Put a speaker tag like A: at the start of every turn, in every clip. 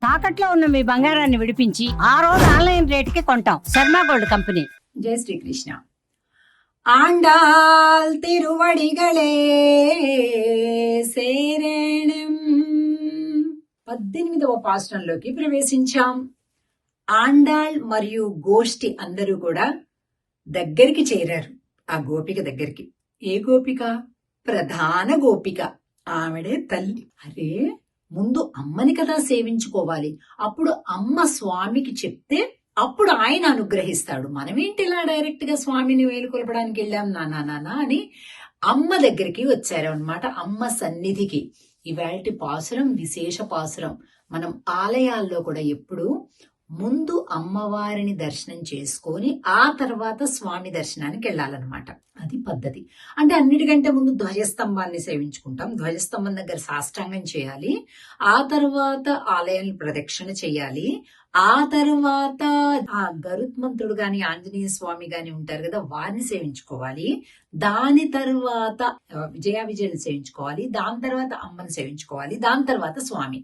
A: తాకట్లో ఉన్న మీ బంగారాన్ని విడిపించి ఆ రోజు ఆన్లైన్ రేటుకి కొంటాం. Sharma gold company.
B: జై శ్రీకృష్ణ. ఆండాల్ తిరువడిగలే శరణం. 18వ పాశ్రంలోకి ప్రవేశించాం. ఆండాళ్ మరియు గోష్ఠి అందరూ కూడా దగ్గరికి చేరారు. ఆ గోపిక దగ్గరికి. ఏ గోపిక? ప్రధాన గోపిక. ఆవిడే తల్లి. అరే, ముందు అమ్మని కదా సేవించుకోవాలి. అప్పుడు అమ్మ స్వామికి చెప్తే అప్పుడు ఆయన అనుగ్రహిస్తాడు. మనమేంటి ఇలా డైరెక్ట్ గా స్వామిని వేలుకొలపడానికి వెళ్ళాం నానా అని అమ్మ దగ్గరికి వచ్చారు అన్నమాట. అమ్మ సన్నిధికి. ఇవాల్టి పాసురం విశేష పాసురం. మనం ఆలయాల్లో కూడా ఎప్పుడు ముందు అమ్మవారిని దర్శనం చేసుకొని ఆ తర్వాత స్వామి దర్శనానికి వెళ్ళాలన్నమాట. అది పద్ధతి. అంటే అన్నిటికంటే ముందు ధ్వజస్తంభాన్ని సేవించుకుంటాం. ధ్వజస్తంభం దగ్గర సాష్టాంగం చేయాలి. ఆ తర్వాత ఆలయాన్ని ప్రదక్షిణ చేయాలి. ఆ తర్వాత ఆ గరుత్మంతుడు గాని ఆంజనేయ స్వామి గాని ఉంటారు కదా, వారిని సేవించుకోవాలి. దాని తర్వాత విజయాన్ని సేవించుకోవాలి. దాని తర్వాత అమ్మని సేవించుకోవాలి. దాని తర్వాత స్వామి.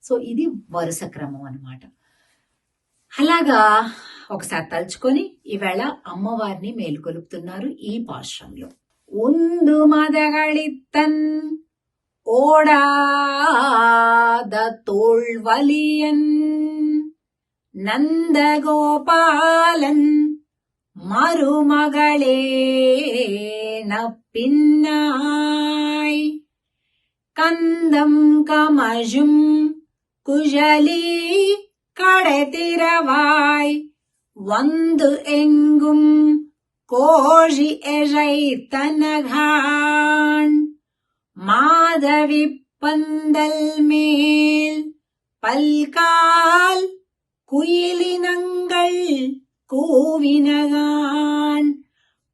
B: సో ఇది వరుస క్రమం అన్నమాట. అలాగా ఒకసారి తలుచుకొని ఈవేళ అమ్మవారిని మేలుకొలుపుతున్నారు ఈ పాశ్రంలో. ఉందు మదగళిత్తన్ ఓడాద తోళ్వలియన్ నందగోపాలన్ మరుమகளே நப்பின்னாய் கந்தம் கமஜும் குஜலி கடத்திரவாய் வந்து எங்கும் கோழி எழைத்தனகான் மாதவி பந்தல் மேல் பல்கால் குயிலினங்கள் கூவினகான்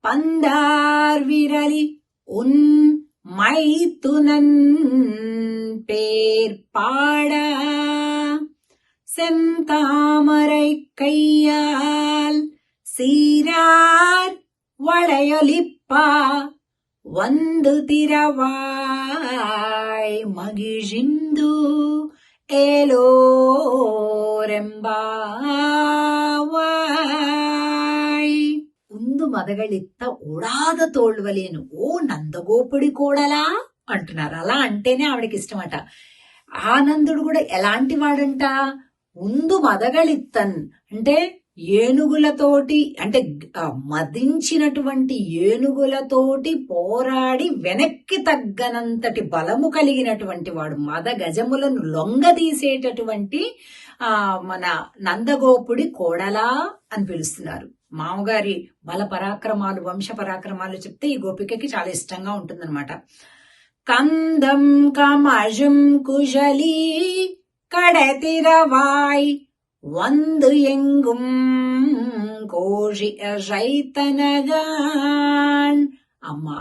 B: பந்தார் விரலி உன் மைத்துனன் பேர் பாடா செந்தாமரை கையால் சீரார் வளையொலிப்பா வந்து திரவாய் மகிழ்ந்து ఏలోరెంబావాయ్. ఉందు మదగళిత్త ఓడాద తోళ్వలేను ఓ నందగోపుడి కోడలా అంటున్నారు. అలా అంటేనే ఆవిడకి ఇష్టమట. ఆనందుడు కూడా ఎలాంటి వాడంట? ఉందు మదగళిత్తన్ అంటే ఏనుగులతోటి, అంటే మదించినటువంటి ఏనుగులతోటి పోరాడి వెనక్కి తగ్గనంతటి బలము కలిగినటువంటి వాడు. మద గజములను లొంగదీసేటటువంటి మన నందగోపుడి కోడలా అని పిలుస్తున్నారు. మామగారి బల పరాక్రమాలు, వంశ పరాక్రమాలు చెప్తే ఈ గోపికకి చాలా ఇష్టంగా ఉంటుందన్నమాట. కందం కమజుం కుజలి கடத்திரவாய் வந்து எங்கும் கோழி రైతనగాన్. అమ్మా,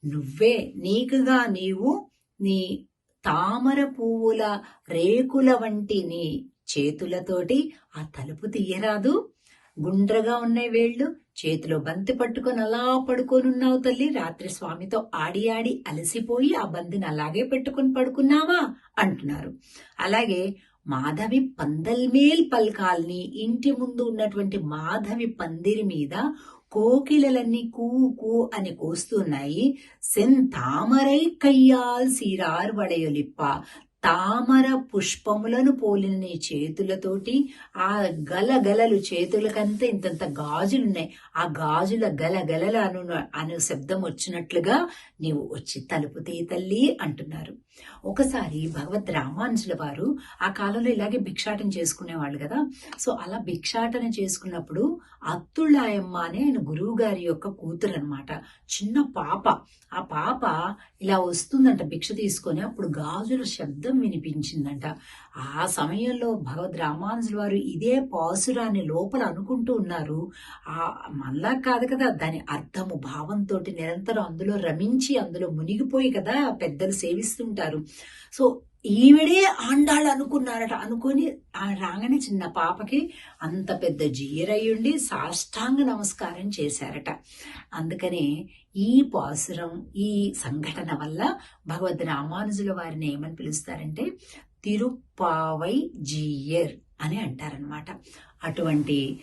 B: నువ్వే నీకుగా నీవు నీ తామర పువ్వుల రేకుల వంటి నీ చేతులతోటి ఆ తలుపు తీయరాదు? గుండ్రగా ఉన్నాయి వేళ్ళు, చేతిలో బంతి పట్టుకొని అలా పడుకోనున్నావు తల్లి. రాత్రి స్వామితో ఆడి ఆడి అలసిపోయి ఆ బంతిని అలాగే పెట్టుకుని పడుకున్నావా అంటున్నారు. అలాగే మాధవి పందల్మేల్ పల్కాల్ని, ఇంటి ముందు ఉన్నటువంటి మాధవి పందిరి మీద కోకిలలన్నీ కూ కూ అని కూస్తున్నాయి. సెన్ తామరై కయ్యాల్ సీరార్ వడయొలిప్ప, తామర పుష్పములను పోలిన నీ చేతులతోటి ఆ గలగలలు, చేతులకంతా ఇంతంత గాజులున్నాయి, ఆ గాజుల గలగలల అను శబ్దం వచ్చినట్లుగా నీవు వచ్చి తలుపు తీ తల్లి అంటున్నారు. ఒకసారి భగవద్ రామానుజుల వారు ఆ కాలంలో ఇలాగే భిక్షాటన చేసుకునేవాళ్ళు కదా. సో అలా భిక్షాటన చేసుకున్నప్పుడు అత్తుళ్ళాయమ్మ అనే ఆయన గురువు గారి యొక్క కూతురు అనమాట. చిన్న పాప. ఆ పాప ఇలా వస్తుందంట భిక్ష తీసుకొని. అప్పుడు గాజుల శబ్దం వినిపించిందంట. ఆ సమయంలో భగవద్ రామానుజుల వారు ఇదే పాసురాన్ని లోపల అనుకుంటూ ఉన్నారు. మళ్ళా కాదు కదా, దాని అర్థము భావంతో నిరంతరం అందులో రమించి అందులో మునిగిపోయి కదా పెద్దలు సేవిస్తుంటారు. సో ఈవిడే ఆండాళ్ళు అనుకున్నారట. అనుకొని రాగానే చిన్న పాపకి అంత పెద్ద జీరయ్యుండి సాష్టాంగ నమస్కారం చేశారట. అందుకనే ఈ పాసురం, ఈ సంఘటన వల్ల భగవద్ రామానుజుల వారిని ఏమని పిలుస్తారంటే తిరుప్పావై జీయర్ అని అంటారనమాట. అటువంటి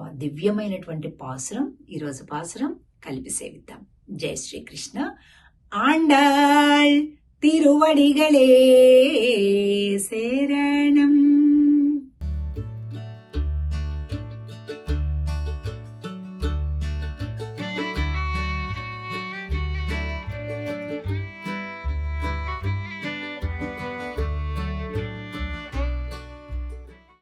B: దివ్యమైనటువంటి పాసురం, ఈరోజు పాసురం కలిపి సేవిద్దాం. జై శ్రీకృష్ణ. ఆండాళ్ తిరువడిగలే శరణం.